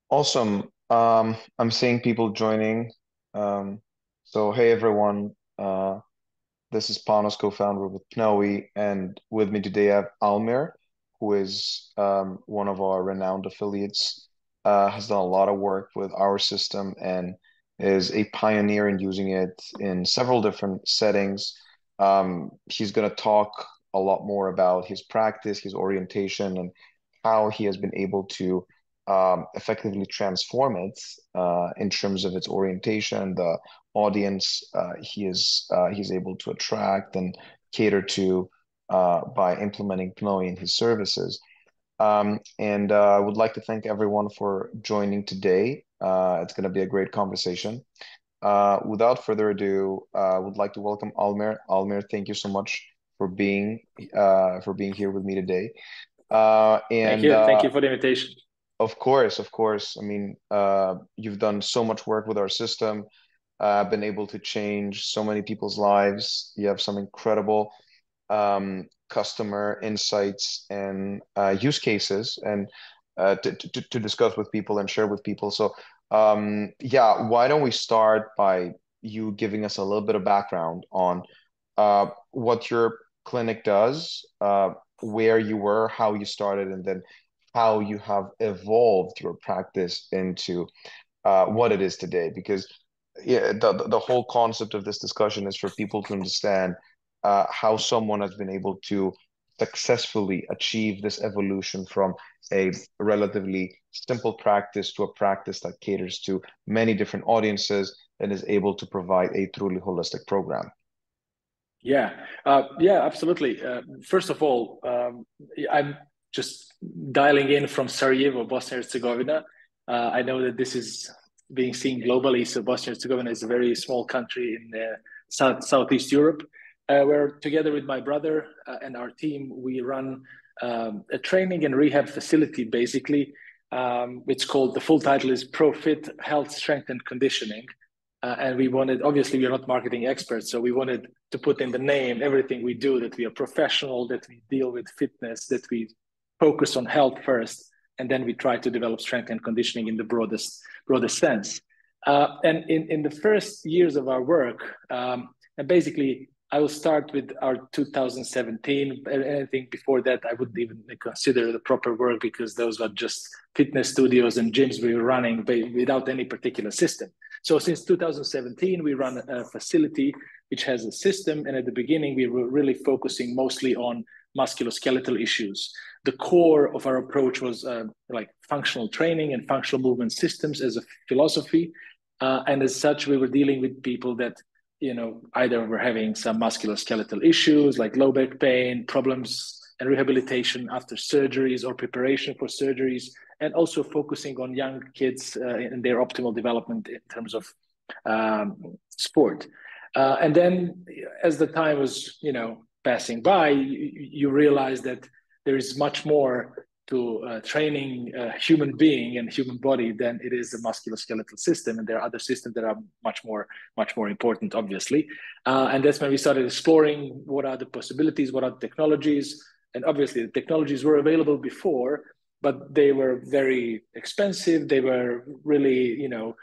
Awesome. I'm seeing people joining. So hey everyone. This is Panos, co-founder with PNOE, and with me today I have Almir, who is one of our renowned affiliates, has done a lot of work with our system and is a pioneer in using it in several different settings. He's going to talk a lot more about his practice, his orientation, and how he has been able to effectively transform it in terms of its orientation, the audience he's able to attract and cater to by implementing PNOE in his services. And I would like to thank everyone for joining today. It's going to be a great conversation. Without further ado, I would like to welcome Almir. Almir, thank you so much for being here with me today. Thank you for the invitation. Of course, of course. I mean, you've done so much work with our system, been able to change so many people's lives. You have some incredible customer insights and use cases and to discuss with people and share with people. So, yeah, why don't we start by you giving us a little bit of background on what your clinic does, where you were, how you started, and then how you have evolved your practice into what it is today. Because yeah, the whole concept of this discussion is for people to understand how someone has been able to successfully achieve this evolution from a relatively simple practice to a practice that caters to many different audiences and is able to provide a truly holistic program. Yeah, absolutely. First of all, I'm just dialing in from Sarajevo, Bosnia and Herzegovina. I know that this is being seen globally. So Bosnia and Herzegovina is a very small country in Southeast Europe, where together with my brother and our team, we run a training and rehab facility, basically. It's called, the full title is FIT Health Strength and Conditioning. And we wanted, obviously we are not marketing experts, so we wanted to put in the name everything we do, that we are professional, that we deal with fitness, that we focus on health first, and then we try to develop strength and conditioning in the broadest sense. And in the first years of our work, and basically I will start with our 2017. Anything before that, I wouldn't even consider the proper work, because those were just fitness studios and gyms we were running without any particular system. So since 2017, we run a facility which has a system. And at the beginning, we were really focusing mostly on musculoskeletal issues. The core of our approach was like functional training and functional movement systems as a philosophy. And as such, we were dealing with people that, you know, either were having some musculoskeletal issues like low back pain, problems and rehabilitation after surgeries or preparation for surgeries, and also focusing on young kids in their optimal development in terms of sport. And then as the time was, you know, passing by, you realize that there is much more to training a human being and human body than it is the musculoskeletal system. And there are other systems that are much more important, obviously. And that's when we started exploring what are the possibilities, what are the technologies. And obviously the technologies were available before, but they were very expensive. They were really, you know,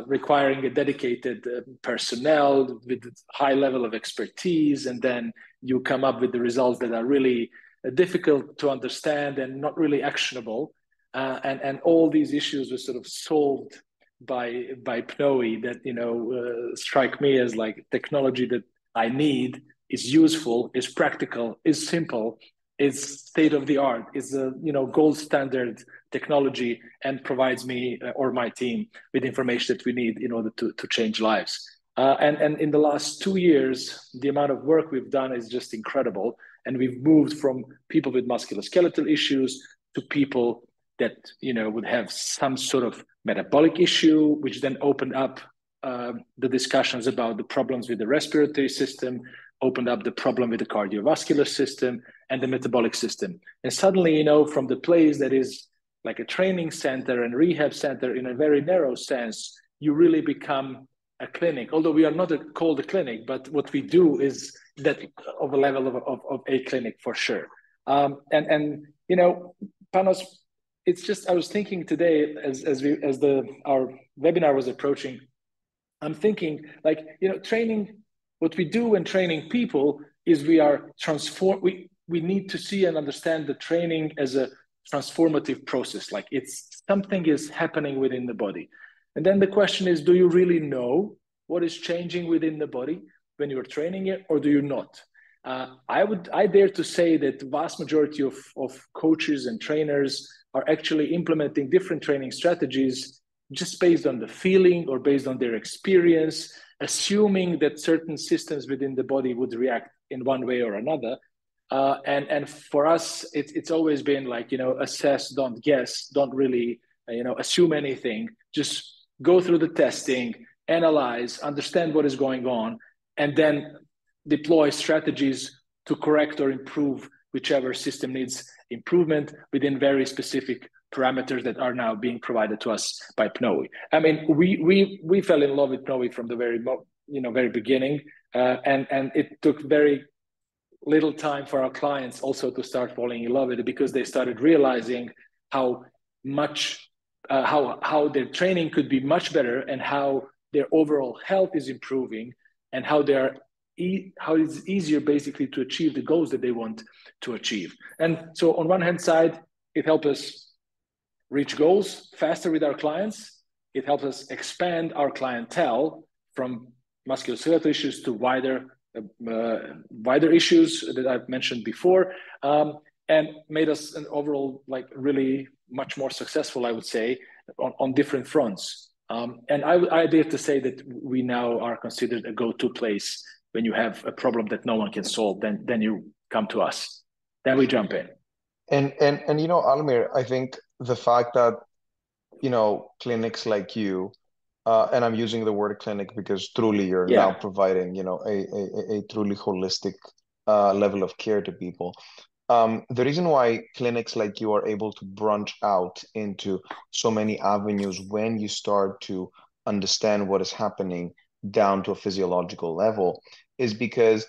requiring a dedicated personnel with high level of expertise. And then you come up with the results that are really difficult to understand and not really actionable. And all these issues were sort of solved by PNOE that, you know, strike me as like technology that I need, is useful, is practical, is simple, is state of the art, is a, you know, gold standard technology, and provides me or my team with information that we need in order to change lives. And in the last 2 years, the amount of work we've done is just incredible. And we've moved from people with musculoskeletal issues to people that, you know, would have some sort of metabolic issue, which then opened up the discussions about the problems with the respiratory system, opened up the problem with the cardiovascular system and the metabolic system. And suddenly, you know, from the place that is like a training center and rehab center in a very narrow sense, you really become a clinic. Although we are not called a clinic, but what we do is that of a level of a clinic for sure. And you know, Panos, it's just, I was thinking today as our webinar was approaching, I'm thinking like, you know, training, what we do when training people is we need to see and understand the training as a transformative process. Like it's something is happening within the body. And then the question is, do you really know what is changing within the body when you're training it, or do you not? I dare to say that the vast majority of coaches and trainers are actually implementing different training strategies just based on the feeling or based on their experience, assuming that certain systems within the body would react in one way or another. And for us, it's always been like, you know, assess, don't guess, don't really, you know, assume anything. Just go through the testing, analyze, understand what is going on, and then deploy strategies to correct or improve whichever system needs improvement within very specific parameters that are now being provided to us by PNOΗ. I mean, we fell in love with PNOΗ from the very beginning, and it took very little time for our clients also to start falling in love with it, because they started realizing how much how their training could be much better, and how their overall health is improving, and how how it's easier basically to achieve the goals that they want to achieve. And so on one hand side, it helps us reach goals faster with our clients. It helps us expand our clientele from musculoskeletal issues to wider issues that I've mentioned before, and made us an overall like really much more successful, I would say, on different fronts. And I dare to say that we now are considered a go-to place when you have a problem that no one can solve. Then you come to us, then we jump in. And you know, Almir, I think the fact that, you know, clinics like you, and I'm using the word clinic because truly you're now providing, you know, a truly holistic level of care to people. The reason why clinics like you are able to branch out into so many avenues when you start to understand what is happening down to a physiological level is because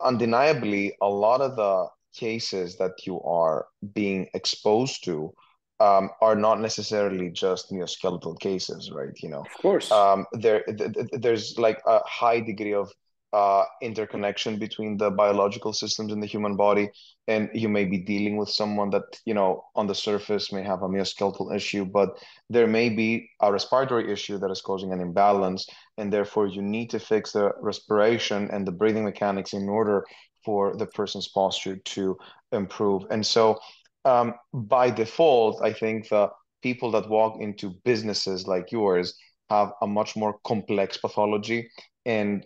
undeniably a lot of the cases that you are being exposed to are not necessarily just musculoskeletal cases, right? You know, of course, there's like a high degree of interconnection between the biological systems in the human body, and you may be dealing with someone that, you know, on the surface may have a musculoskeletal issue, but there may be a respiratory issue that is causing an imbalance, and therefore you need to fix the respiration and the breathing mechanics in order for the person's posture to improve. And so by default, I think the people that walk into businesses like yours have a much more complex pathology, and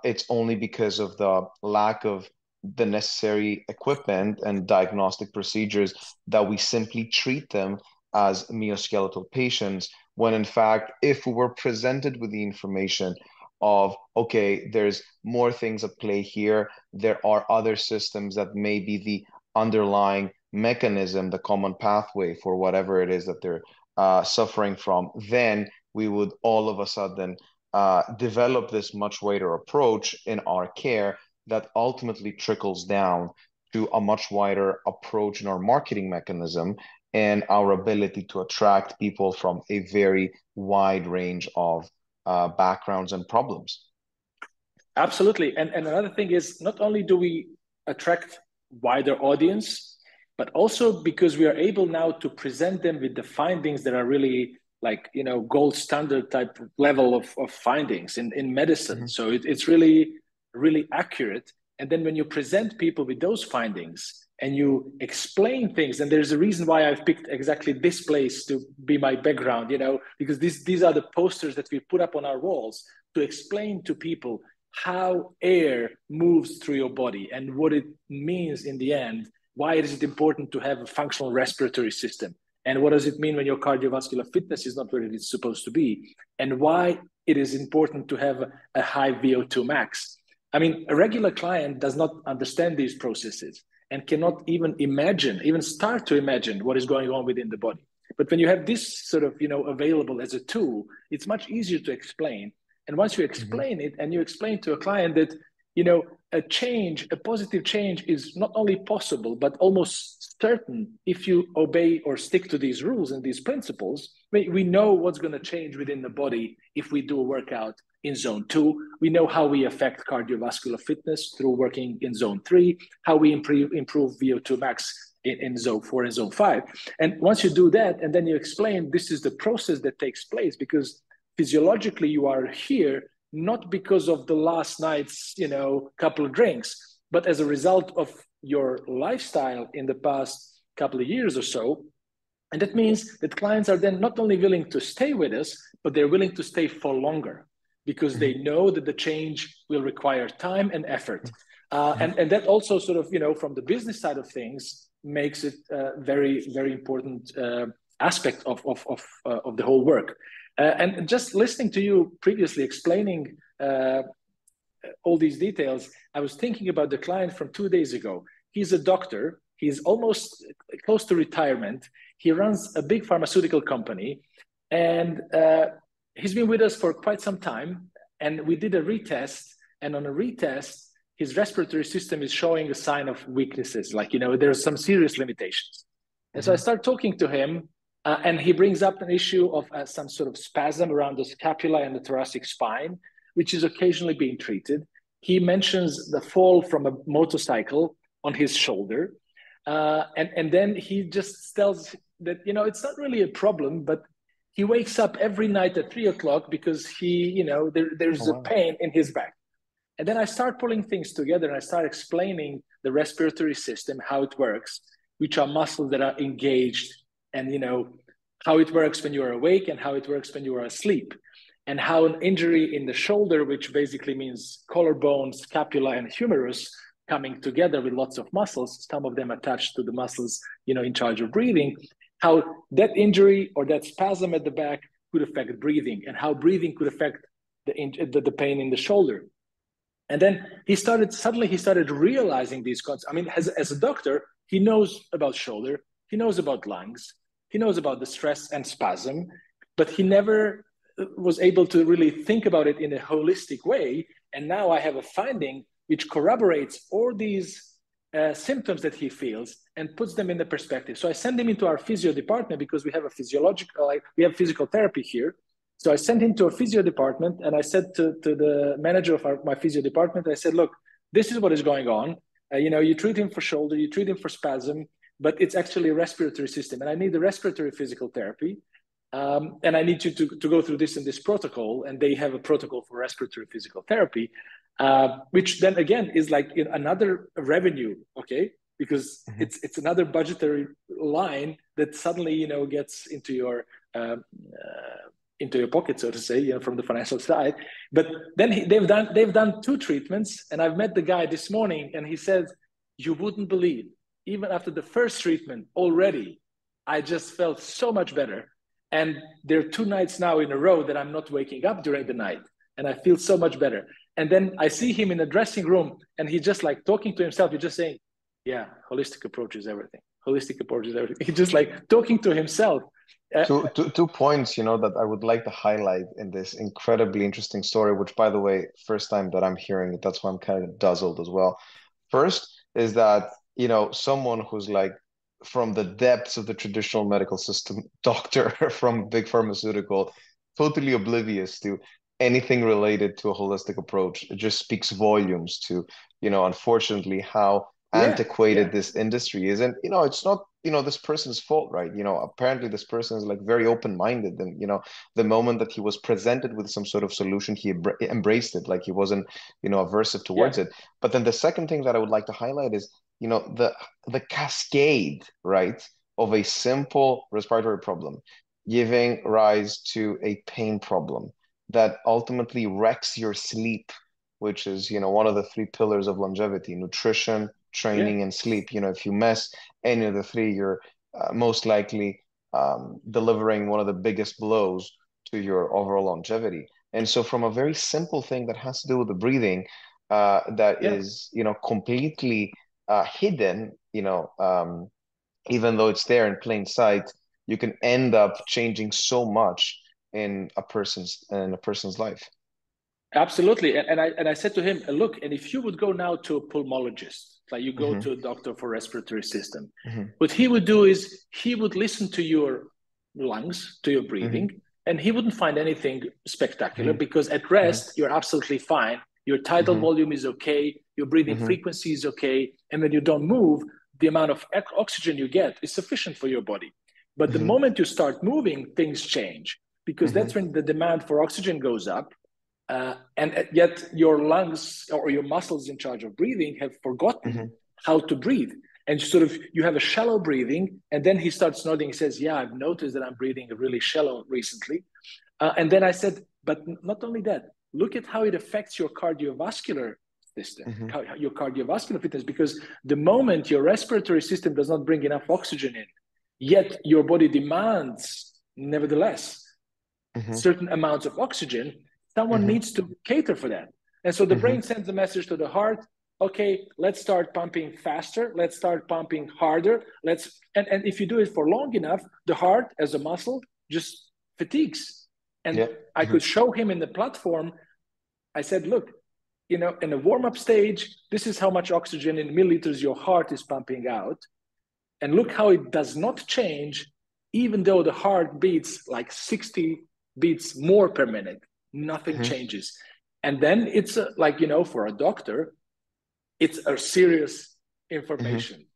it's only because of the lack of the necessary equipment and diagnostic procedures that we simply treat them as musculoskeletal patients, when in fact, if we were presented with the information of, okay, there's more things at play here, there are other systems that may be the underlying mechanism, the common pathway for whatever it is that they're suffering from, then we would all of a sudden develop this much wider approach in our care that ultimately trickles down to a much wider approach in our marketing mechanism and our ability to attract people from a very wide range of backgrounds and problems. Absolutely. And another thing is, not only do we attract wider audience, but also because we are able now to present them with the findings that are really like, you know, gold standard type level of findings in medicine. Mm-hmm. So it's really, really accurate. And then when you present people with those findings and you explain things, and there's a reason why I've picked exactly this place to be my background, you know, because these are the posters that we put up on our walls to explain to people how air moves through your body and what it means in the end. Why is it important to have a functional respiratory system? And what does it mean when your cardiovascular fitness is not where it is supposed to be? And why it is important to have a high VO2 max. I mean, a regular client does not understand these processes and cannot even start to imagine what is going on within the body. But when you have this sort of, available as a tool, it's much easier to explain. And once you explain it and you explain to a client that, a positive change is not only possible, but almost certain if you obey or stick to these rules and these principles, we know what's going to change within the body if we do a workout in zone 2. We know how we affect cardiovascular fitness through working in zone 3, how we improve VO2 max in zone 4 and zone 5. And once you do that, and then you explain this is the process that takes place, because physiologically you are here not because of the last night's couple of drinks, but as a result of your lifestyle in the past couple of years or so. And that means that clients are then not only willing to stay with us, but they're willing to stay for longer, because they know that the change will require time and effort. And that also sort of, from the business side of things, makes it a very, very important aspect of the whole work. And just listening to you previously explaining all these details, I was thinking about the client from 2 days ago. He's a doctor. He's almost close to retirement. He runs a big pharmaceutical company, and he's been with us for quite some time. And we did a retest, and on a retest, his respiratory system is showing a sign of weaknesses, like, there's some serious limitations. And so I start talking to him, and he brings up an issue of some sort of spasm around the scapula and the thoracic spine, which is occasionally being treated. He mentions the fall from a motorcycle on his shoulder. And then he just tells that, it's not really a problem, but he wakes up every night at 3 o'clock because there's a pain in his back. And then I start pulling things together, and I start explaining the respiratory system, how it works, which are muscles that are engaged, and how it works when you are awake and how it works when you are asleep, and how an injury in the shoulder, which basically means collarbone, scapula, and humerus coming together with lots of muscles, some of them attached to the muscles in charge of breathing, how that injury or that spasm at the back could affect breathing, and how breathing could affect the pain in the shoulder. And then he started realizing these concepts. I mean, as a doctor, he knows about shoulder, he knows about lungs, he knows about the stress and spasm, but he never was able to really think about it in a holistic way. And now I have a finding which corroborates all these symptoms that he feels and puts them in the perspective. So I send him into our physio department, because we have we have physical therapy here. So I sent him to a physio department, and I said to the manager of my physio department, I said, look, this is what is going on. You treat him for shoulder, you treat him for spasm, but it's actually a respiratory system. And I need the respiratory physical therapy. And I need you to go through this and this protocol. And they have a protocol for respiratory physical therapy, which then again is like another revenue, okay? Because it's another budgetary line that suddenly, gets into your pocket, so to say, from the financial side. But then they've done 2 treatments, and I've met the guy this morning, and he says, you wouldn't believe, even after the first treatment already, I just felt so much better. And there are 2 nights now in a row that I'm not waking up during the night, and I feel so much better. And then I see him in the dressing room, and he's just like talking to himself. He's just saying, yeah, holistic approach is everything. Holistic approach is everything. He's just like talking to himself. Two points, that I would like to highlight in this incredibly interesting story, which, by the way, first time that I'm hearing it, that's why I'm kind of dazzled as well. First is that, someone who's like from the depths of the traditional medical system, doctor from big pharmaceutical, totally oblivious to anything related to a holistic approach. It just speaks volumes to, unfortunately, how antiquated this industry is. And, it's not, this person's fault, right? Apparently this person is like very open-minded, and, the moment that he was presented with some sort of solution, he embraced it, like he wasn't, aversive towards it. But then the second thing that I would like to highlight is, the cascade, right, of a simple respiratory problem giving rise to a pain problem that ultimately wrecks your sleep, which is, one of the 3 pillars of longevity: nutrition, training, and sleep. If you mess any of the 3, you're most likely delivering one of the biggest blows to your overall longevity. And so from a very simple thing that has to do with the breathing, that is, completely hidden, even though it's there in plain sight, you can end up changing so much in a person's life. Absolutely. And I said to him, look, and if you would go now to a pulmonologist, like you go to a doctor for respiratory system, what he would do is he would listen to your lungs, to your breathing, and he wouldn't find anything spectacular because at rest, you're absolutely fine. Your tidal volume is okay. Your breathing frequency is okay. And when you don't move, the amount of oxygen you get is sufficient for your body. But the moment you start moving, things change, because that's when the demand for oxygen goes up. And yet your lungs or your muscles in charge of breathing have forgotten how to breathe. And sort of you have a shallow breathing, and then he starts nodding. He says, yeah, I've noticed that I'm breathing really shallow recently. And then I said, but not only that, look at how it affects your cardiovascular system, your cardiovascular fitness, because the moment your respiratory system does not bring enough oxygen in, yet your body demands, nevertheless, certain amounts of oxygen, someone needs to cater for that. And so the brain sends a message to the heart, okay, let's start pumping faster. Let's start pumping harder. And if you do it for long enough, the heart as a muscle just fatigues. And I could show him in the platform. I said, look, in a warm-up stage, this is how much oxygen in milliliters your heart is pumping out. And look how it does not change, even though the heart beats like 60 beats more per minute. Nothing changes. And then it's like, for a doctor, it's a serious information.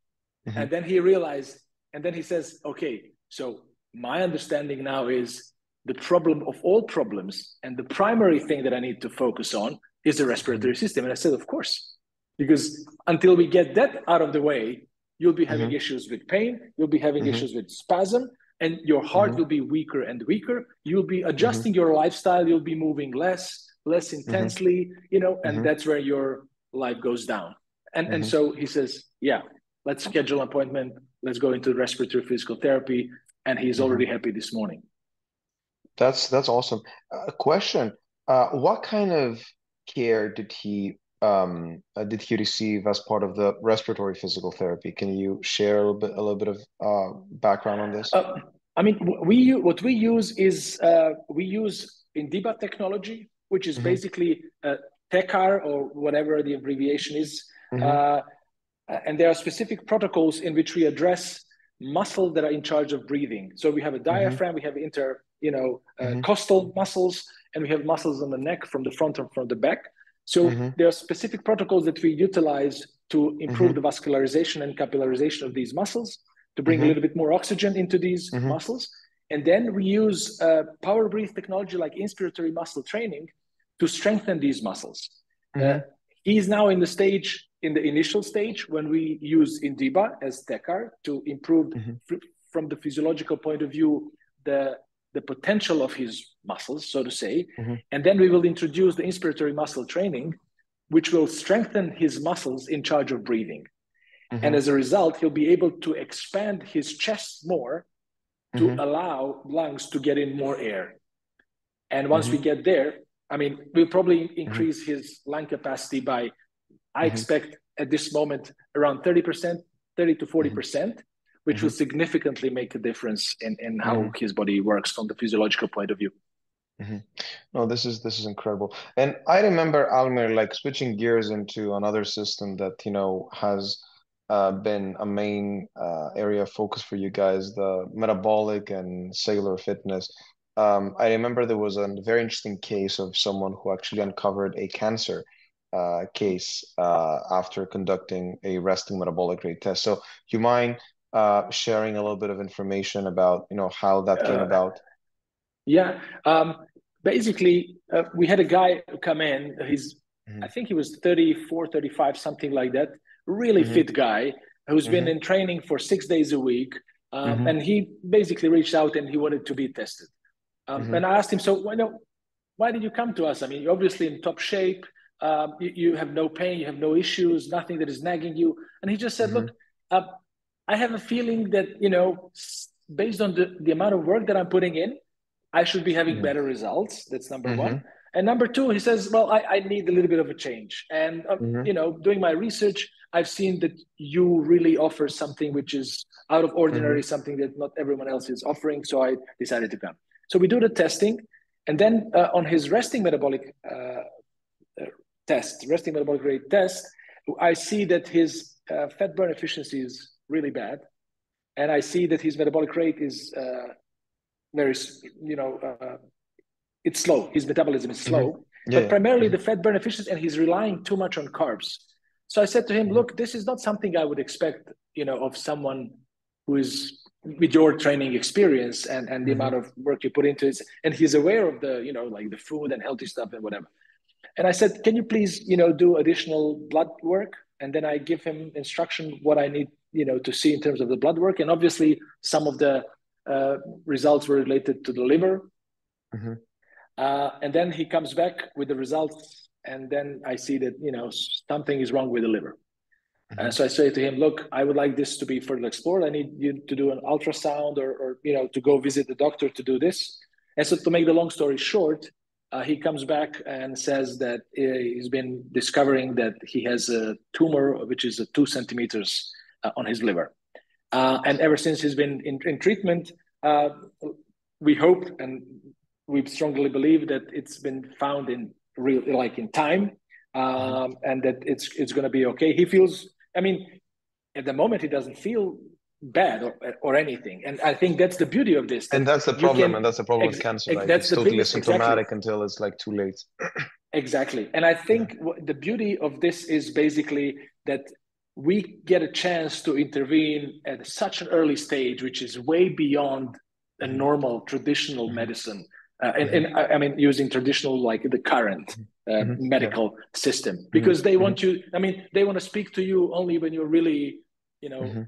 And then he realized, and then he says, okay, so my understanding now is the problem of all problems, and the primary thing that I need to focus on is the respiratory system. And I said, of course, because until we get that out of the way, you'll be having issues with pain, you'll be having issues with spasm, and your heart will be weaker and weaker. You'll be adjusting your lifestyle, you'll be moving less intensely, and that's where your life goes down. And so he says, yeah, let's schedule an appointment. Let's go into respiratory physical therapy. And he's already happy this morning. That's awesome. Question: what kind of care did he receive as part of the respiratory physical therapy? Can you share a little bit of background on this? I mean, what we use is we use 𝐷IBA technology, which is basically TECAR or whatever the abbreviation is. And there are specific protocols in which we address muscles that are in charge of breathing. So we have a diaphragm, we have costal muscles, and we have muscles on the neck from the front and from the back. So there are specific protocols that we utilize to improve the vascularization and capillarization of these muscles, to bring a little bit more oxygen into these muscles. And then we use power breathe technology like inspiratory muscle training to strengthen these muscles. He's now in the initial stage when we use 𝐷IBA as TECAR to improve from the physiological point of view, the potential of his muscles, so to say. And then we will introduce the inspiratory muscle training, which will strengthen his muscles in charge of breathing. And as a result, he'll be able to expand his chest more to allow lungs to get in more air. And once we get there, I mean, we'll probably increase his lung capacity by, I expect at this moment, around 30%, 30 to 40%, which will significantly make a difference in how his body works from the physiological point of view. No, this is incredible. And I remember, Almir, like switching gears into another system that, has been a main area of focus for you guys, the metabolic and cellular fitness. I remember there was a very interesting case of someone who actually uncovered a cancer case after conducting a resting metabolic rate test. So, do you mind sharing a little bit of information about how that came about? Yeah. Basically, we had a guy come in. I think he was 34, 35, something like that. Really fit guy who's been in training for 6 days a week. And he basically reached out and he wanted to be tested. And I asked him, so why did you come to us? I mean, you're obviously in top shape. You have no pain, you have no issues, nothing that is nagging you. And he just said, look, I have a feeling that, based on the amount of work that I'm putting in, I should be having better results. That's number one. And number two, he says, well, I need a little bit of a change. And, you know, doing my research, I've seen that you really offer something which is out of ordinary, something that not everyone else is offering. So I decided to come. So we do the testing. And then on his resting metabolic resting metabolic rate test, I see that his fat burn efficiency is really bad. And I see that his metabolic rate is very, you know, it's slow. His metabolism is slow, but primarily the fat burn efficiency, and he's relying too much on carbs. So I said to him, look, this is not something I would expect, you know, of someone who is with your training experience and the amount of work you put into it. And he's aware of the, you know, like the food and healthy stuff and whatever. And I said, can you please, you know, do additional blood work? And then I give him instruction what I need, you know, to see in terms of the blood work. And obviously some of the results were related to the liver. And then he comes back with the results. And then I see that, you know, something is wrong with the liver. So I say to him, look, I would like this to be further explored. I need you to do an ultrasound or you know, to go visit the doctor to do this. And so to make the long story short, he comes back and says that he's been discovering that he has a tumor, which is 2 centimeters on his liver. And ever since he's been in treatment, we hope and we strongly believe that it's been found in time, and that it's going to be okay. He feels, I mean, at the moment, he doesn't feel bad or anything. And I think that's the beauty of this. And that's the problem. And that's the problem with cancer. Like, that's it's totally asymptomatic until it's like too late. Exactly. And I think the beauty of this is basically that we get a chance to intervene at such an early stage, which is way beyond a normal traditional medicine. And I mean, using traditional, like the current medical system, because they want you, I mean, they want to speak to you only when you're really, you know,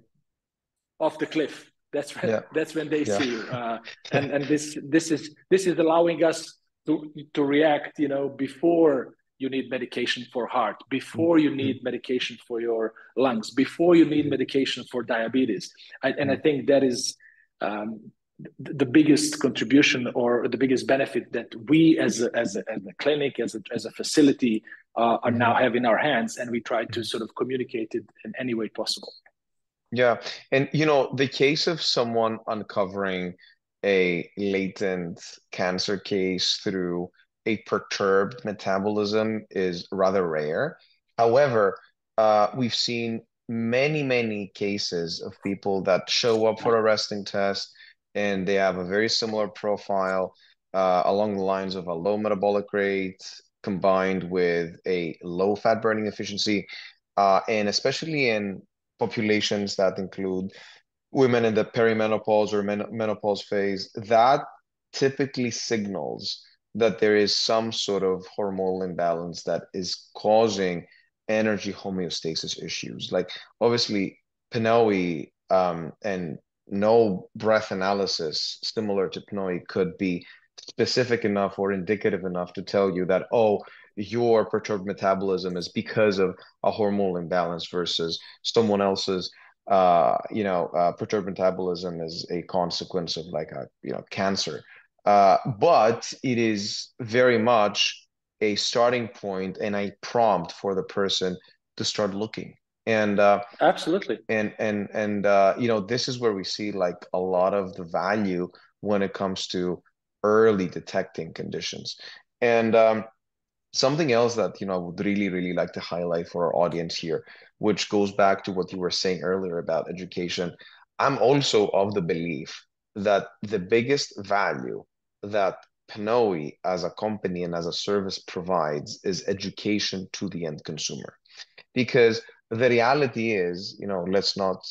off the cliff. That's when they see you. And this is allowing us to react, you know, before you need medication for heart, before you need medication for your lungs, before you need medication for diabetes. And I think that is the biggest contribution or the biggest benefit that we as a clinic, as a facility are now have in our hands, and we try to sort of communicate it in any way possible. Yeah. And, you know, the case of someone uncovering a latent cancer case through a perturbed metabolism is rather rare. However, we've seen many cases of people that show up for a resting test and they have a very similar profile along the lines of a low metabolic rate combined with a low fat burning efficiency, and especially in populations that include women in the perimenopause or menopause phase, that typically signals that there is some sort of hormonal imbalance that is causing energy homeostasis issues. Like, obviously, PNOE and no breath analysis similar to PNOE could be specific enough or indicative enough to tell you that, oh, your perturbed metabolism is because of a hormonal imbalance versus someone else's perturbed metabolism is a consequence of like a cancer. But it is very much a starting point and a prompt for the person to start looking. And absolutely. And this is where we see like a lot of the value when it comes to early detecting conditions. And something else that I would really like to highlight for our audience here, which goes back to what you were saying earlier about education. I'm also of the belief that the biggest value that PNOE as a company and as a service provides is education to the end consumer. Because the reality is, let's not,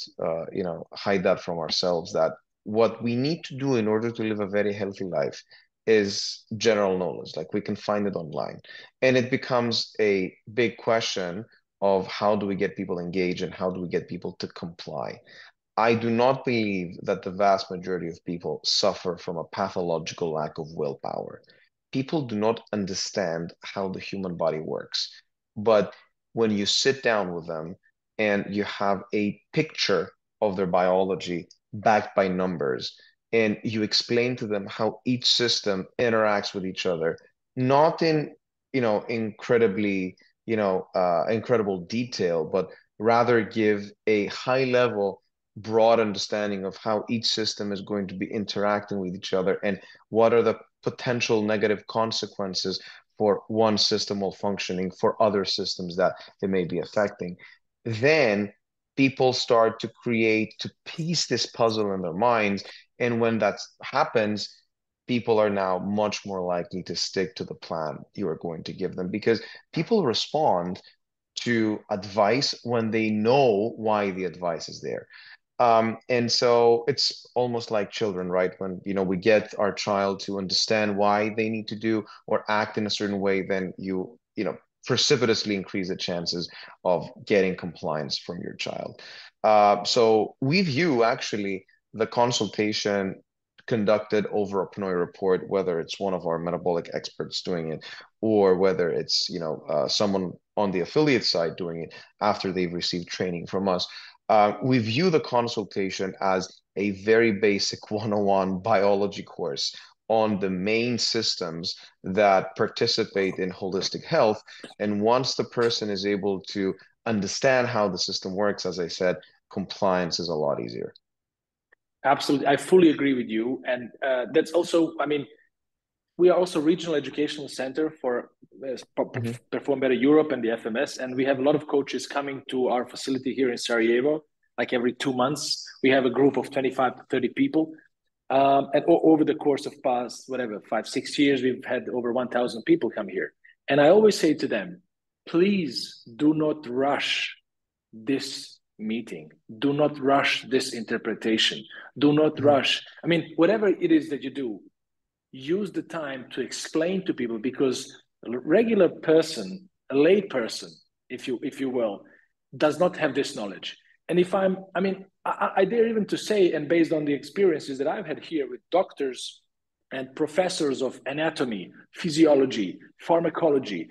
hide that from ourselves, that what we need to do in order to live a very healthy life is general knowledge. Like, we can find it online. And it becomes a big question of how do we get people engaged and how do we get people to comply. I do not believe that the vast majority of people suffer from a pathological lack of willpower. People do not understand how the human body works. But when you sit down with them and you have a picture of their biology backed by numbers, and you explain to them how each system interacts with each other, not in, incredibly, incredible detail, but rather give a high level, broad understanding of how each system is going to be interacting with each other and what are the potential negative consequences for one system malfunctioning for other systems that it may be affecting. Then people start to piece this puzzle in their minds. And when that happens, people are now much more likely to stick to the plan you are going to give them, because people respond to advice when they know why the advice is there. And so it's almost like children, right? When, we get our child to understand why they need to do or act in a certain way, then precipitously increase the chances of getting compliance from your child. So we view actually the consultation conducted over a PNOΗ report, whether it's one of our metabolic experts doing it, or whether it's someone on the affiliate side doing it after they've received training from us. We view the consultation as a very basic 101 biology course on the main systems that participate in holistic health. And once the person is able to understand how the system works, as I said, compliance is a lot easier. Absolutely. I fully agree with you. And that's also, I mean, we are also regional educational center for Perform Better Europe and the FMS. And we have a lot of coaches coming to our facility here in Sarajevo, like every 2 months. We have a group of 25 to 30 people. And over the course of past, 5-6 years, we've had over 1,000 people come here. And I always say to them, please do not rush this meeting. Do not rush this interpretation. Do not rush. I mean, whatever it is that you do, use the time to explain to people, because a regular person, a lay person, if you will, does not have this knowledge. And I dare even to say, and based on the experiences that I've had here with doctors and professors of anatomy, physiology, pharmacology,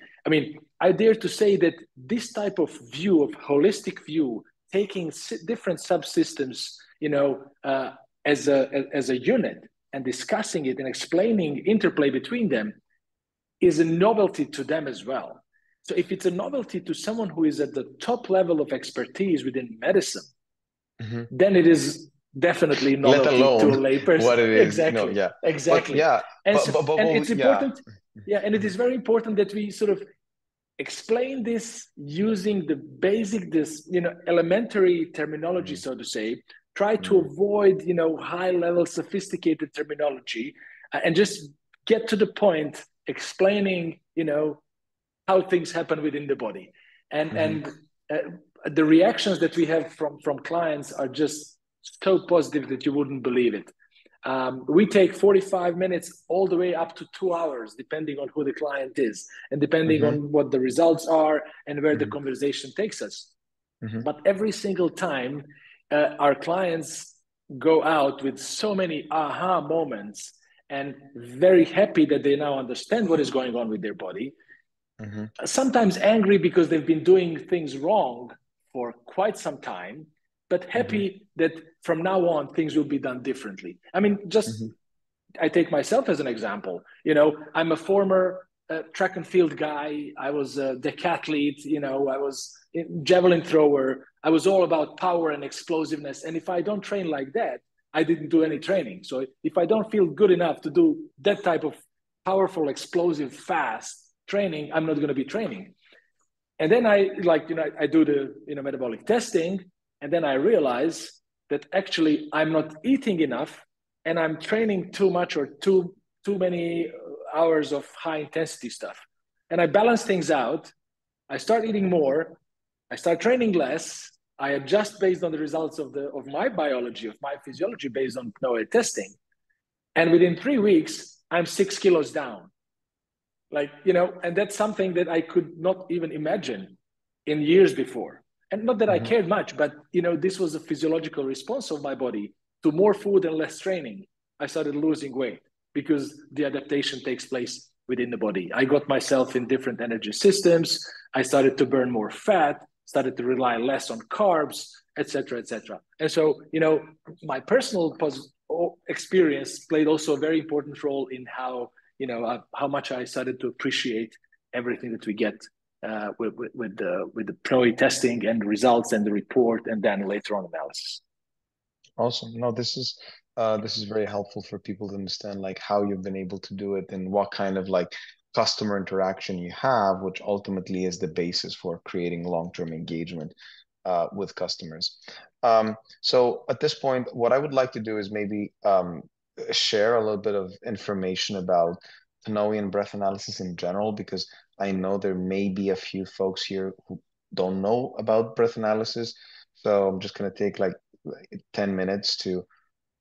I dare to say that this type of view, of holistic view, taking different subsystems, as a unit and discussing it and explaining interplay between them, is a novelty to them as well. So if it's a novelty to someone who is at the top level of expertise within medicine, then it is definitely novelty Let alone to a layperson. what it is. Exactly. Yeah. Exactly. But yeah. And, but it's important. Yeah. And it is very important that we sort of explain this using the basic, elementary terminology, so to say. Try to avoid, high-level sophisticated terminology, and just get to the point, explaining, how things happen within the body. And the reactions that we have from clients are just so positive that you wouldn't believe it. We take 45 minutes all the way up to 2 hours, depending on who the client is and depending on what the results are and where the conversation takes us. But every single time, our clients go out with so many aha moments and very happy that they now understand what is going on with their body. Sometimes angry because they've been doing things wrong for quite some time, but happy that from now on, things will be done differently. I take myself as an example. I'm a former track and field guy. I was a decathlete, I was a javelin thrower. I was all about power and explosiveness. And if I don't train like that, I didn't do any training. So if I don't feel good enough to do that type of powerful, explosive, fast training, I'm not going to be training. And then I do the metabolic testing, and then I realize that actually I'm not eating enough, and I'm training too much or too many hours of high intensity stuff. And I balance things out. I start eating more. I start training less. I adjust based on the results of my biology, of my physiology, based on PNOE testing. And within 3 weeks, I'm 6 kilos down. And that's something that I could not even imagine in years before. And not that I cared much, but, this was a physiological response of my body to more food and less training. I started losing weight because the adaptation takes place within the body. I got myself in different energy systems. I started to burn more fat, started to rely less on carbs, etc., etc. And so, my personal experience played also a very important role in how, how much I started to appreciate everything that we get with the PNOE testing and the results and the report, and then later on analysis. Awesome. No, this is very helpful for people to understand like how you've been able to do it and what kind of like customer interaction you have, which ultimately is the basis for creating long-term engagement with customers. So at this point, what I would like to do is maybe share a little bit of information about PNOE and breath analysis in general, because I know there may be a few folks here who don't know about breath analysis. So I'm just going to take like 10 minutes to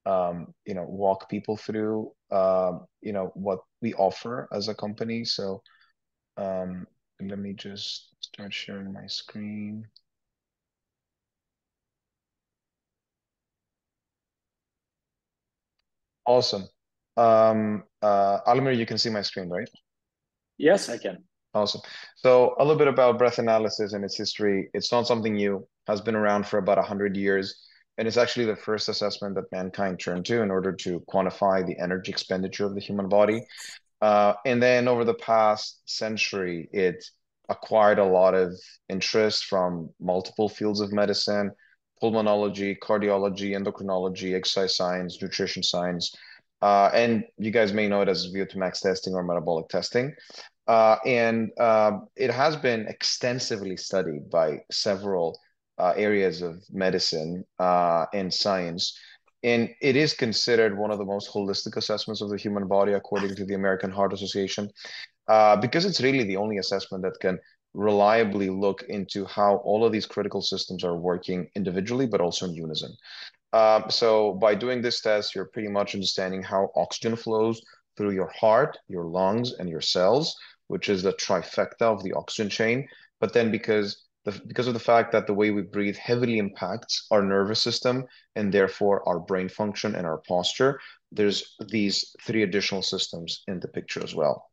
walk people through what we offer as a company. So let me just start sharing my screen. Awesome. Almir, you can see my screen, right? Yes, I can. Awesome. So a little bit about breath analysis and its history. It's not something new, has been around for about 100 years. And it's actually the first assessment that mankind turned to in order to quantify the energy expenditure of the human body. And then over the past century, it acquired a lot of interest from multiple fields of medicine: pulmonology, cardiology, endocrinology, exercise science, nutrition science. And you guys may know it as VO2 max testing or metabolic testing. It has been extensively studied by several areas of medicine and science. And it is considered one of the most holistic assessments of the human body, according to the American Heart Association, because it's really the only assessment that can reliably look into how all of these critical systems are working individually, but also in unison. So by doing this test, you're pretty much understanding how oxygen flows through your heart, your lungs, and your cells, which is the trifecta of the oxygen chain. But then because of the fact that the way we breathe heavily impacts our nervous system and therefore our brain function and our posture, there's these three additional systems in the picture as well.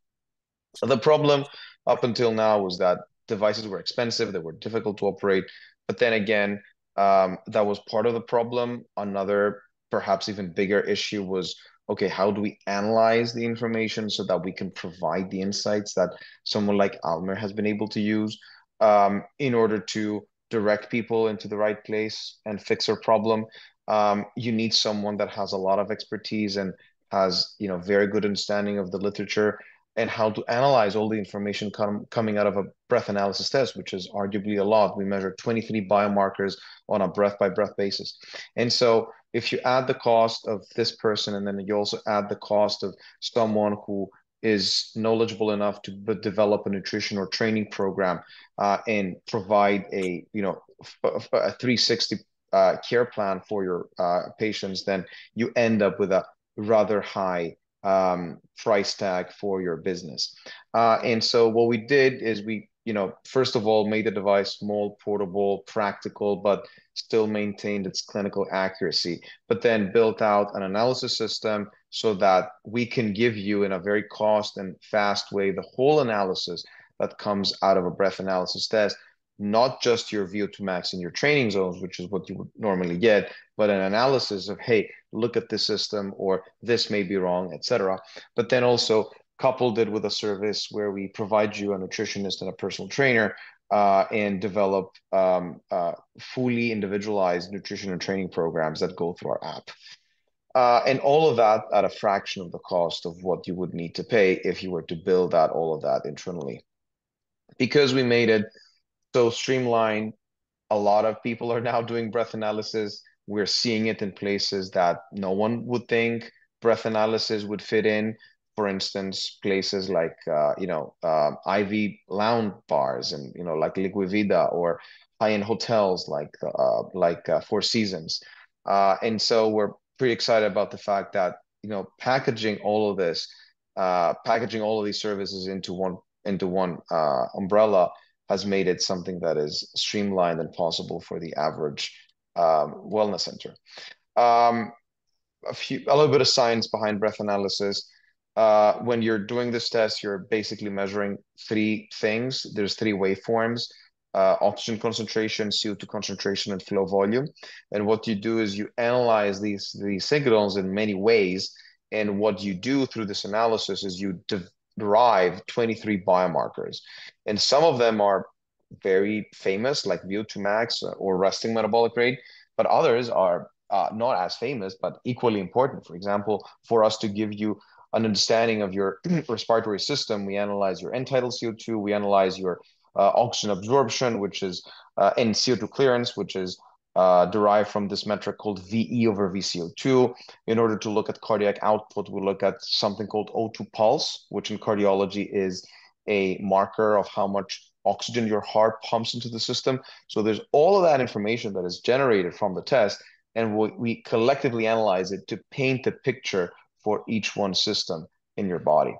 The problem up until now was that devices were expensive, they were difficult to operate. But then again, that was part of the problem. Another, perhaps even bigger issue was, okay, how do we analyze the information so that we can provide the insights that someone like Almir has been able to use in order to direct people into the right place and fix their problem? You need someone that has a lot of expertise and has, very good understanding of the literature and how to analyze all the information coming out of a breath analysis test, which is arguably a lot. We measure 23 biomarkers on a breath-by-breath basis. And so if you add the cost of this person, and then you also add the cost of someone who is knowledgeable enough to develop a nutrition or training program and provide a 360 care plan for your patients, then you end up with a rather high price tag for your business. And so what we did is we, first of all, made the device small, portable, practical, but still maintained its clinical accuracy, but then built out an analysis system so that we can give you in a very cost and fast way the whole analysis that comes out of a breath analysis test, not just your VO2 max in your training zones, which is what you would normally get, but an analysis of, hey, look at this system, or this may be wrong, etc. But then also coupled it with a service where we provide you a nutritionist and a personal trainer and develop fully individualized nutrition and training programs that go through our app. And all of that at a fraction of the cost of what you would need to pay if you were to build out all of that internally. Because we made it so streamlined, a lot of people are now doing breath analysis. We're seeing it in places that no one would think breath analysis would fit in. For instance, places like IV lounge bars and like Liquid Vida, or high-end hotels like Four Seasons. And so we're pretty excited about the fact that packaging all of these services into one umbrella has made it something that is streamlined and possible for the average wellness center. A little bit of science behind breath analysis. When you're doing this test, you're basically measuring three things. There's three waveforms: oxygen concentration, CO2 concentration, and flow volume. And what you do is you analyze these signals in many ways, And what you do through this analysis is you derive 23 biomarkers. And some of them are very famous, like VO2 max or resting metabolic rate, but others are not as famous, but equally important. For example, for us to give you an understanding of your respiratory system, we analyze your end-tidal CO2, we analyze your oxygen absorption, which is and CO2 clearance, which is derived from this metric called VE over VCO2. In order to look at cardiac output, we look at something called O2 pulse, which in cardiology is a marker of how much oxygen your heart pumps into the system. So there's all of that information that is generated from the test, and we collectively analyze it to paint the picture for each one system in your body.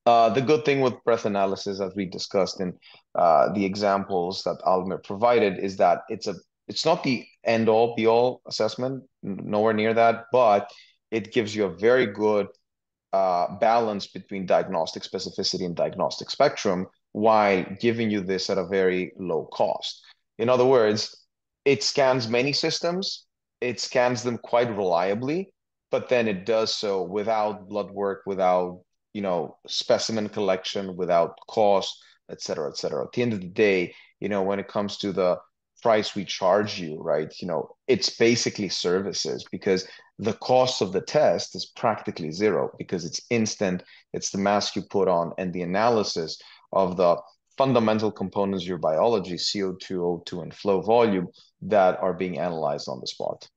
The good thing with breath analysis, as we discussed in the examples that Almir provided, is that it's not the end-all, be-all assessment, nowhere near that, but it gives you a very good balance between diagnostic specificity and diagnostic spectrum while giving you this at a very low cost. In other words, it scans many systems, it scans them quite reliably, but then it does so without blood work, without specimen collection, without cost, et cetera, et cetera. At the end of the day, when it comes to the price we charge you, right, it's basically services, because the cost of the test is practically zero because it's instant. It's the mask you put on and the analysis of the fundamental components of your biology, CO2, O2, and flow volume, that are being analyzed on the spot.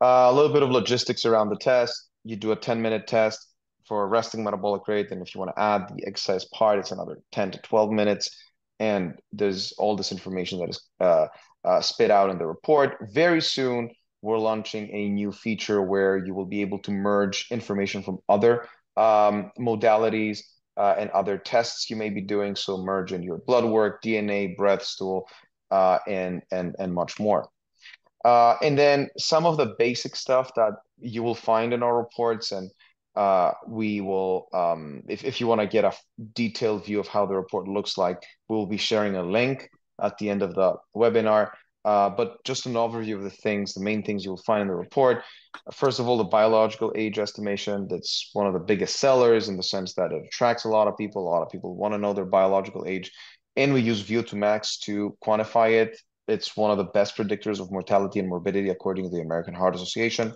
A little bit of logistics around the test. You do a 10-minute test for resting metabolic rate, and if you want to add the exercise part, it's another 10 to 12 minutes. And there's all this information that is spit out in the report. Very soon, we're launching a new feature where you will be able to merge information from other modalities and other tests you may be doing. So merge in your blood work, DNA, breath, stool, and much more. And then some of the basic stuff that you will find in our reports, and we will, if you want to get a detailed view of how the report looks like, we'll be sharing a link at the end of the webinar. But just an overview of the main things you'll find in the report. First of all, the biological age estimation. That's one of the biggest sellers in the sense that it attracts a lot of people. A lot of people want to know their biological age. And we use VO2 max to quantify it. It's one of the best predictors of mortality and morbidity, according to the American Heart Association.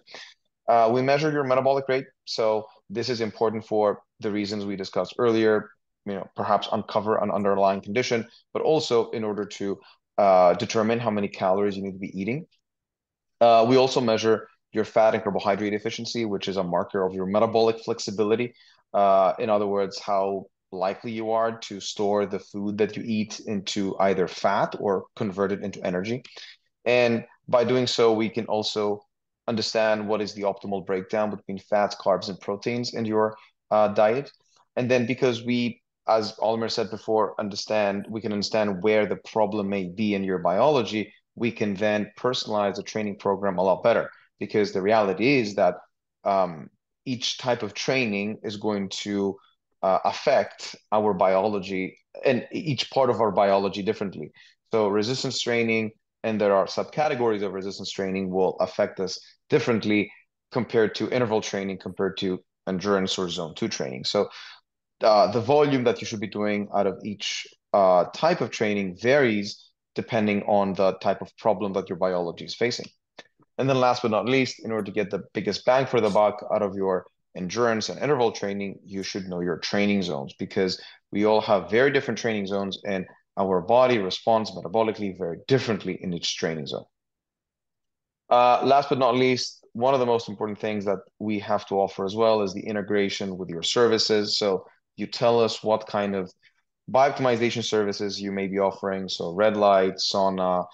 We measure your metabolic rate. So this is important for the reasons we discussed earlier, perhaps uncover an underlying condition, but also in order to determine how many calories you need to be eating. We also measure your fat and carbohydrate efficiency, which is a marker of your metabolic flexibility. In other words, how likely you are to store the food that you eat into either fat or convert it into energy. And by doing so, we can also understand what is the optimal breakdown between fats, carbs, and proteins in your diet. And then because we, as Almir said before, we can understand where the problem may be in your biology, we can then personalize the training program a lot better. Because the reality is that each type of training is going to affect our biology and each part of our biology differently. So resistance training, and there are subcategories of resistance training, will affect us differently compared to interval training, compared to endurance or zone 2 training. So the volume that you should be doing out of each type of training varies depending on the type of problem that your biology is facing. And then last but not least, in order to get the biggest bang for the buck out of your endurance and interval training, you should know your training zones, because we all have very different training zones and our body responds metabolically very differently in each training zone. Last but not least, one of the most important things that we have to offer as well is the integration with your services. So you tell us what kind of biooptimization services you may be offering. So red light, sauna,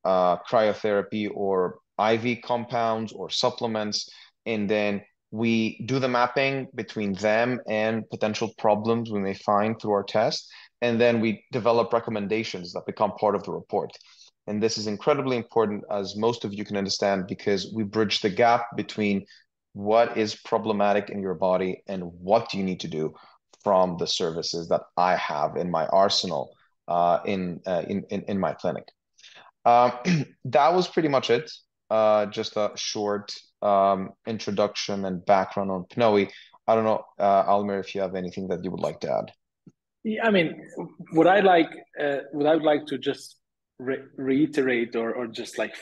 cryotherapy, or IV compounds or supplements. And then we do the mapping between them and potential problems we may find through our test. And then we develop recommendations that become part of the report. And this is incredibly important, as most of you can understand, because we bridge the gap between what is problematic in your body and what you need to do from the services that I have in my arsenal in my clinic. That was pretty much it. Just a short introduction and background on PNOE. I don't know, Almir, if you have anything that you would like to add. Yeah, I mean, what I would like to just reiterate or just like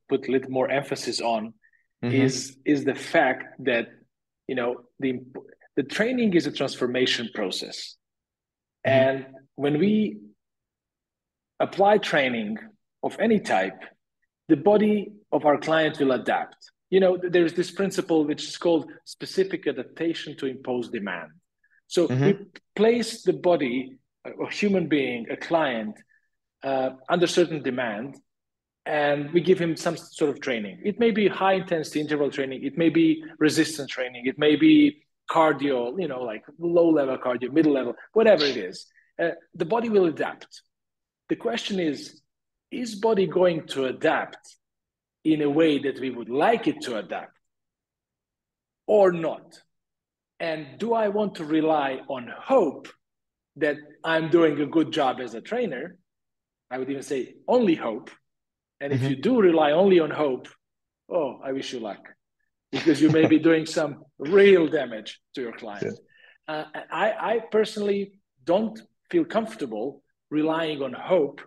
put a little more emphasis on is the fact that the training is a transformation process, and when we apply training of any type, the body of our client will adapt. There's this principle which is called specific adaptation to imposed demand. So we place the body, a human being, a client, under certain demand, and we give him some sort of training. It may be high intensity interval training, it may be resistance training, it may be cardio, like low level cardio, middle level, whatever it is. The body will adapt. The question is body going to adapt in a way that we would like it to adapt or not? And do I want to rely on hope that I'm doing a good job as a trainer? I would even say only hope. And if you do rely only on hope, oh, I wish you luck, because you may be doing some real damage to your client. I personally don't feel comfortable relying on hope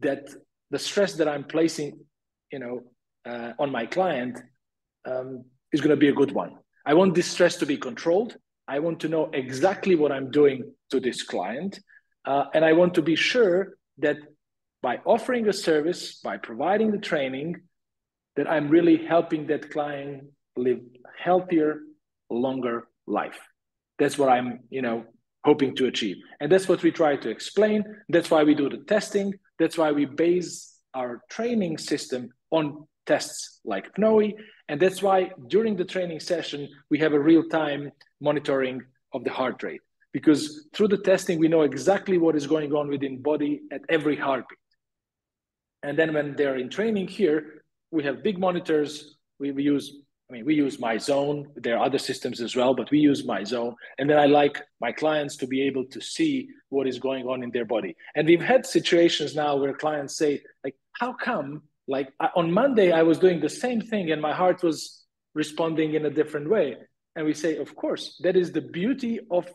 that the stress that I'm placing, on my client is going to be a good one. I want this stress to be controlled. I want to know exactly what I'm doing to this client. And I want to be sure that by offering a service, by providing the training, that I'm really helping that client live healthier, longer life. That's what I'm, hoping to achieve. And that's what we try to explain. That's why we do the testing. That's why we base our training system on tests like PNOE. And that's why during the training session, we have a real-time monitoring of the heart rate. Because through the testing, we know exactly what is going on within body at every heartbeat. And then when they're in training here, we have big monitors. We use 𝐻𝐿. There are other systems as well, but we use 𝐻𝐿. And then I like my clients to be able to see what is going on in their body. And we've had situations now where clients say, like, how come, like on Monday, I was doing the same thing and my heart was responding in a different way? And we say, of course, that is the beauty of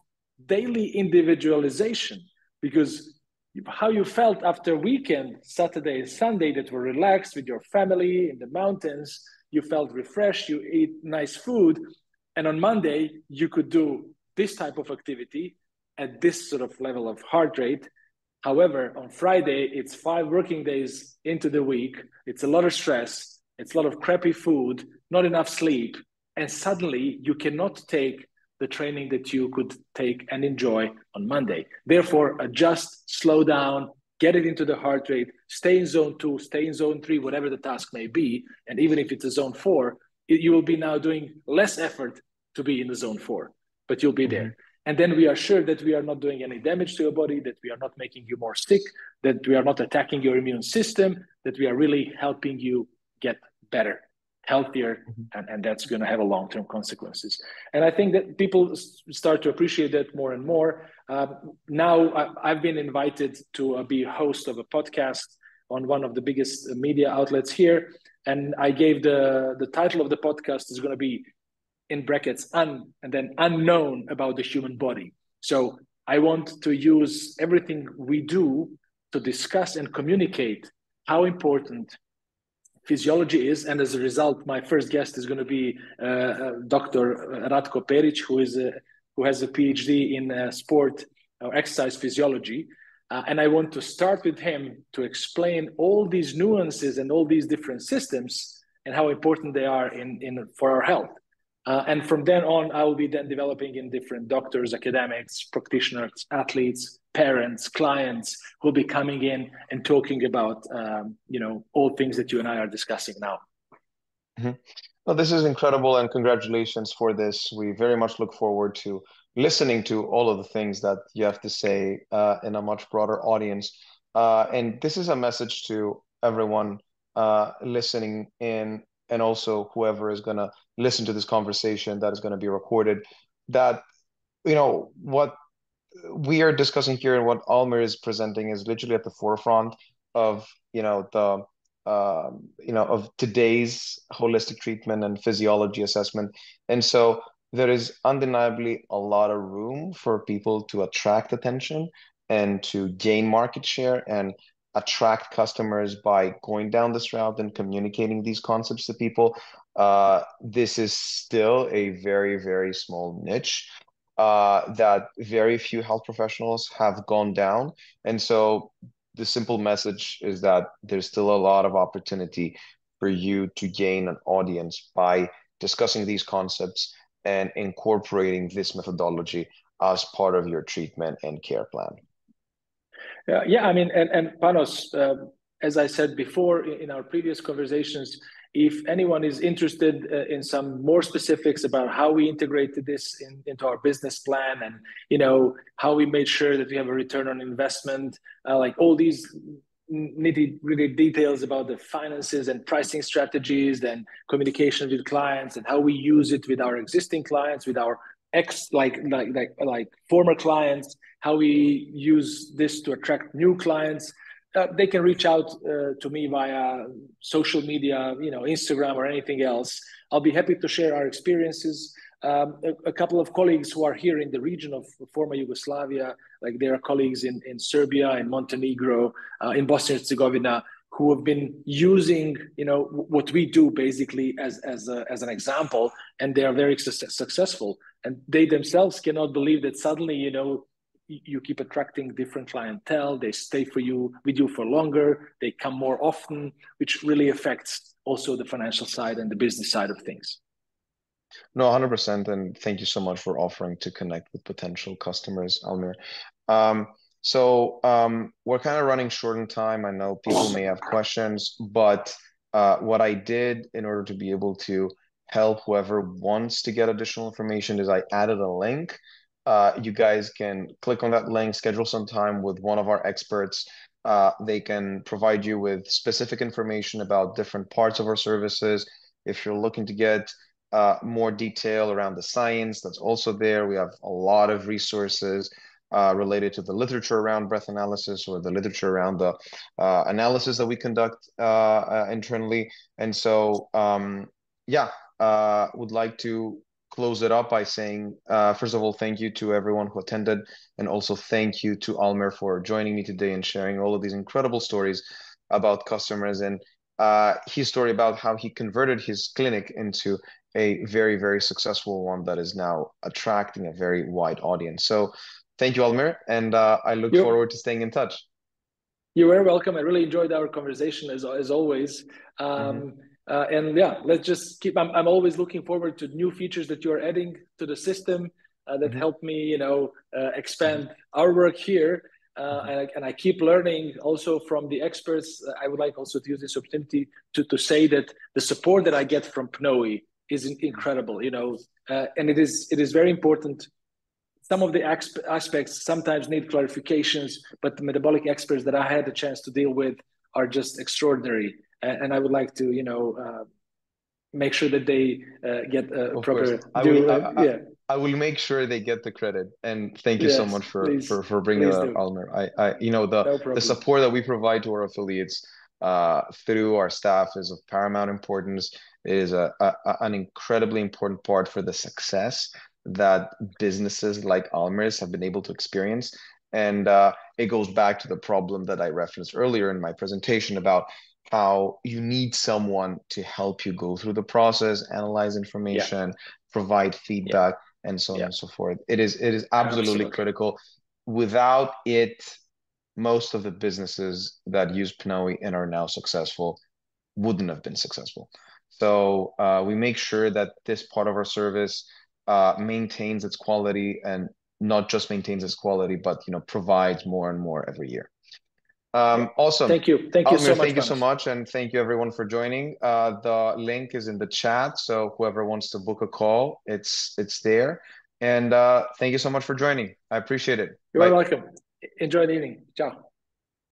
daily individualization, because how you felt after weekend, Saturday and Sunday, that were relaxed with your family in the mountains, you felt refreshed, you ate nice food, and on Monday, you could do this type of activity at this sort of level of heart rate. However, on Friday, it's 5 working days into the week, it's a lot of stress, it's a lot of crappy food, not enough sleep, and suddenly you cannot take the training that you could take and enjoy on Monday. Therefore, adjust, slow down, get it into the heart rate, stay in zone 2, stay in zone 3, whatever the task may be. And even if it's a zone 4, you will be now doing less effort to be in the zone 4, but you'll be there. And then we are sure that we are not doing any damage to your body, that we are not making you more sick, that we are not attacking your immune system, that we are really helping you get better, healthier, and that's going to have a long-term consequences. And I think that people start to appreciate that more and more. Now I've been invited to be a host of a podcast on one of the biggest media outlets here. And I gave the title of the podcast is going to be, in brackets, and then unknown about the human body. So I want to use everything we do to discuss and communicate how important physiology is. And as a result, my first guest is going to be Dr. Ratko Perić, who has a PhD in sport or exercise physiology. And I want to start with him to explain all these nuances and all these different systems and how important they are for our health. And from then on, I will be then developing in different doctors, academics, practitioners, athletes, parents, clients who will be coming in and talking about, all things that you and I are discussing now. Well, this is incredible, and congratulations for this. We very much look forward to listening to all of the things that you have to say in a much broader audience. And this is a message to everyone listening in, and also whoever is going to listen to this conversation that is going to be recorded, that, what we are discussing here and what Almir is presenting is literally at the forefront of, the of today's holistic treatment and physiology assessment. And so there is undeniably a lot of room for people to attract attention and to gain market share and attract customers by going down this route and communicating these concepts to people. This is still a very, very small niche that very few health professionals have gone down. And so the simple message is that there's still a lot of opportunity for you to gain an audience by discussing these concepts and incorporating this methodology as part of your treatment and care plan. Yeah, I mean, and Panos, as I said before in our previous conversations, if anyone is interested in some more specifics about how we integrated this into our business plan and how we made sure that we have a return on investment, like all these nitty-gritty details about the finances and pricing strategies and communication with clients and how we use it with our existing clients, with our former clients, how we use this to attract new clients. They can reach out to me via social media, Instagram or anything else. I'll be happy to share our experiences. A couple of colleagues who are here in the region of former Yugoslavia, like there are colleagues in Serbia, in Montenegro, in Bosnia and Herzegovina, who have been using, what we do basically as an example, and they are very successful. And they themselves cannot believe that suddenly, you keep attracting different clientele, they stay with you for longer, they come more often, which really affects also the financial side and the business side of things. No, 100%. And thank you so much for offering to connect with potential customers, Almir. We're kind of running short on time. I know people may have questions, but what I did in order to be able to help whoever wants to get additional information is I added a link. You guys can click on that link, schedule some time with one of our experts. They can provide you with specific information about different parts of our services. If you're looking to get more detail around the science, that's also there. We have a lot of resources related to the literature around breath analysis or the literature around the analysis that we conduct internally. And so, would like to close it up by saying, first of all, thank you to everyone who attended, and also thank you to Almir for joining me today and sharing all of these incredible stories about customers and his story about how he converted his clinic into a very, very successful one that is now attracting a very wide audience. So thank you, Almir, and I look forward to staying in touch. You're very welcome. I really enjoyed our conversation as always. And yeah, let's just keep, I'm always looking forward to new features that you're adding to the system that help me, expand our work here. And I keep learning also from the experts. I would like also to use this opportunity to say that the support that I get from PNOΗ is incredible, and it is very important. Some of the aspects sometimes need clarifications, but the metabolic experts that I had the chance to deal with are just extraordinary. And I would like to, make sure that they get a proper due. I will make sure they get the credit. And thank you so much for bringing that up, Almir. The support that we provide to our affiliates through our staff is of paramount importance. It is an incredibly important part for the success that businesses like Almir's have been able to experience. And it goes back to the problem that I referenced earlier in my presentation about how you need someone to help you go through the process, analyze information, provide feedback, and so on and so forth. It is absolutely critical. Without it, most of the businesses that use PNOΗ and are now successful wouldn't have been successful. So we make sure that this part of our service maintains its quality, and not just maintains its quality, but provides more and more every year. Awesome. Thank you. Thank you so much. Thank you so much. And thank you everyone for joining. The link is in the chat. So whoever wants to book a call, it's there. And thank you so much for joining. I appreciate it. You're welcome. Enjoy the evening. Ciao.